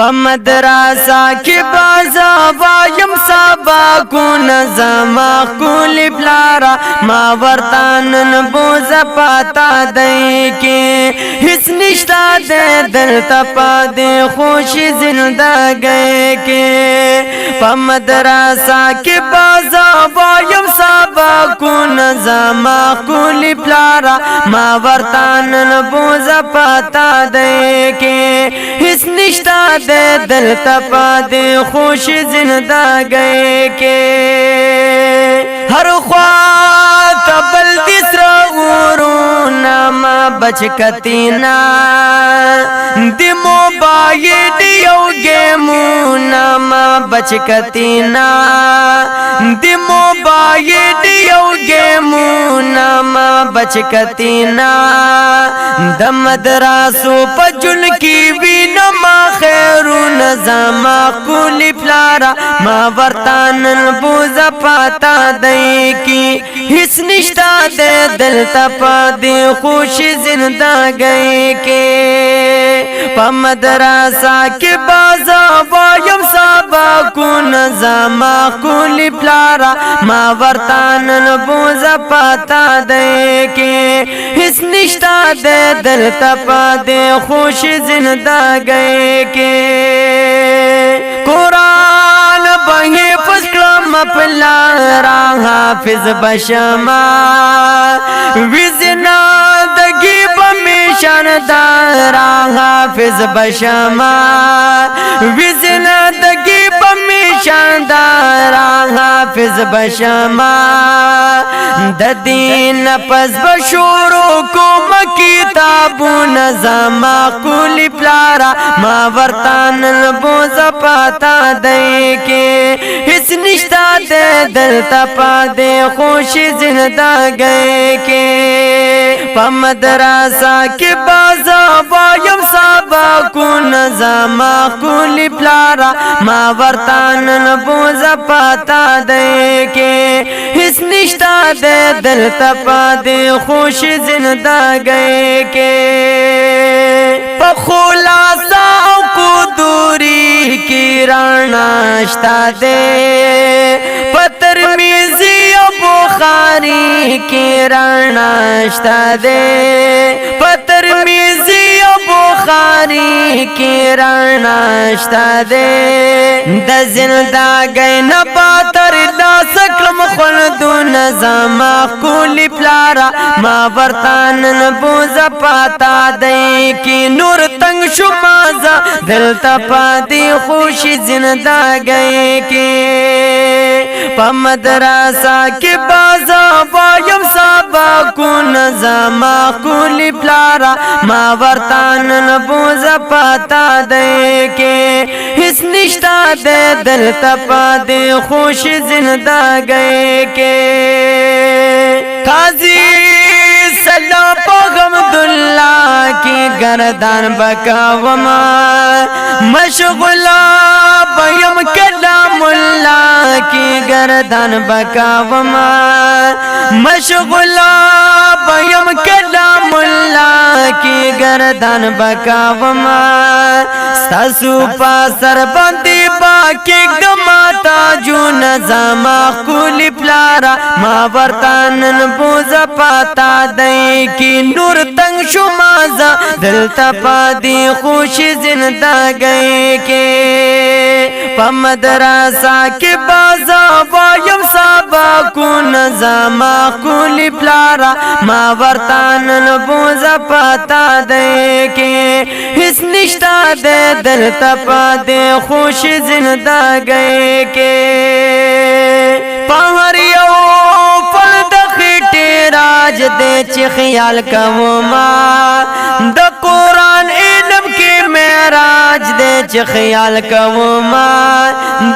मदरसा की बाजा वायम सबा को नज़मा कुल प्लारा माँ वर्तानन बोझ पाता दे के हिस निष्ठा दे दिल तपा दे खुशी जिंदगी के मदरसा की बाजा वायम सबा को नज़मा कुल प्लारा माँ वर्तानन बोझ पाता दे के हिस निष्ठा दे दिल तपा दे खुश जिंदगी के हर ख्वात बल तीसरा नामा बचकतीना दिमो बाइडियो गेमू नामा बचकतीना दिमो बाइडियो गेमू नामा बचकतीना दमदरासो पजुल की भी नमा खैरू नज़मा कुली प्लारा माँ वर्तानन बोझ पाता दे की हिस निष्ठा दे दिल तपा दे खुशी जिंदगी के मदरसा के बाजा वायम सबा को नज़मा कुली प्लारा माँ वर्तानन बोझ पाता दे के हिस निष्ठा दे दिल तपा दे खुशी जिंदगी के कुरान बहे फसलम अपला हाफिज बशमा विजना दगी बमिशन दारा हाफिज बशमा विजना दगी बमिशन दारा हाफिज बशमा ददीन पस बशूरो को किताबू नज़मा कुली प्लारा माँ वर्तानन बोझ पाता दे के हिस निष्ठा दे दिल तपा दे खुशी जिंदगी के मदरसा के बाजा वायम सबा को नज़मा कुली प्लारा माँ वर्तानन बोझ पाता दे के हिस निष्ठा दे दिल तपा दे खुशी जिंदगी के खुलासा को दूरी की रानाश्ता दे पतर मिजी बुखारी की रानाश्ता दे पतर मिजी बुखारी की रानाश्ता दे द जिंदगी न पातर ला सकलम खुल्दु नज़मा कुली प्लारा माँ वर्तानन बोझ पाता दे की नूर तंग शुमाजा दिल तपा दी खुशी जिंदगी के मदरसा के बाजा वायम सबा को नज़मा कुली प्लारा माँ वर्तानन बोझ पाता दे के हिस निष्ठा दे दिल तपा दे खुशी जिंदगी के काजी सलाम पगमदुल्ला की गर्दन बकावमा मशगुला बयम कलामुल्ला की गर्दन बकावमा मशगुला बयम कलामुल्ला की गर्दन बकावमा ससु पासर बंदी बाकी गमाता जो नज़मा कुली प्लारा माँ वर्तानन बोझ पाता दे की नूर तंग शुमाजा दिल तपा दी खुशी जिंदगी के मदरसा के बाजा वायम सबा को नज़मा कुली प्लारा माँ वर्तानन बोझ पाता दे के हिस निष्ठा दे दिल तपा दे खुशी जिंदगी के पहरियो फल दखिटे राज दे ख्याल कवमा द कुरान इल्म के मेराज दे ख्याल कवमा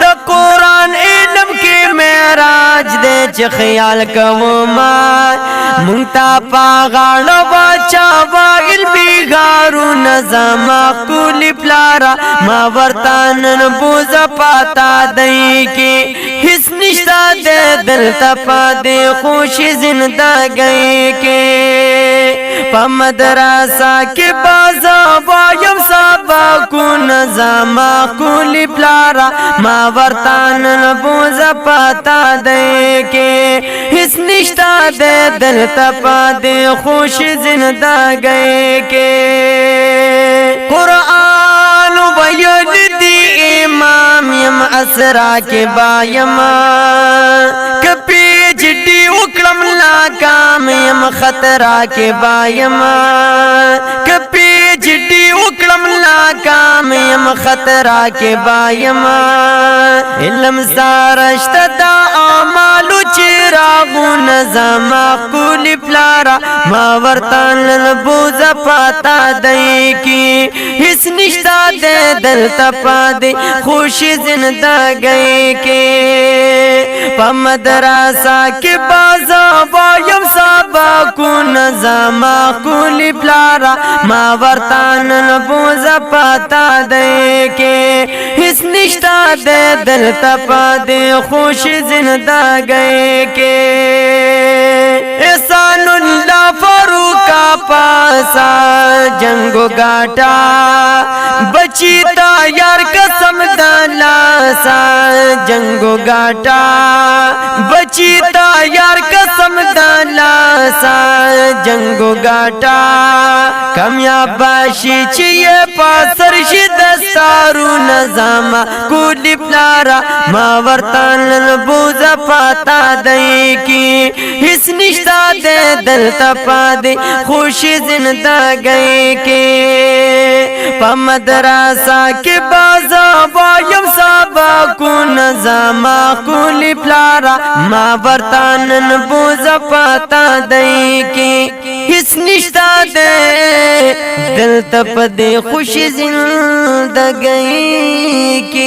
द कुरान इल्म के मेराज दे ख्याल कवमा मुंगता पागाड़ बचा वाइल बिगारू नज़मा कुली प्लारा माँ वर्तानन बोझ पाता दे के हिस निष्ठा दे दिल तपा दे खुशी जिंदगी के په مدرسه کې بازا وایم سبقون زما کولی پلارا ما ورتان نبوزا پتا دے کے اس نشتا دے دل تپا دے خوش زندگی کے قرآن ویل دی امام یم اسرا کے بایم کپی جڈی اکڑم ناکام یم خطرہ کے بایم کپی جڈی اکڑم ناکام یم خطرہ کے بایم علم سارشت دا اعمالو چراغو نظام کولی پلارا ما ورتان لنبوزا پاتا دائی کی اس نشتا دے دل تپا دے خوش زندگی کے پا مدرسہ کے بازا وایم سبقو نظام کولی پلارا ما ورتان لنبوزا پاتا دے کے اس نشتا دے دل تپا دے خوش زندگی کے احسان اللہ فاروق کا پاسا جنگو گاٹا بچی تا یار قسم دالا سا جنگو گاٹا بچی تا یار قسم دالا سا جنگو گاٹا کامیاب باشی چیئے پاسر شی دستارو نظام کولی پلارا ما ورتان لنبوزا پاتا دائی کی اس نشتا دے دل تپا دے خوش زندگی کے پا مدرسہ کے بازا وایم سبقو نظام کولی پلارا ما ورتان لنبوزا پاتا دائی کی اس نشتا دے دل تپا دے خوش زندگی کی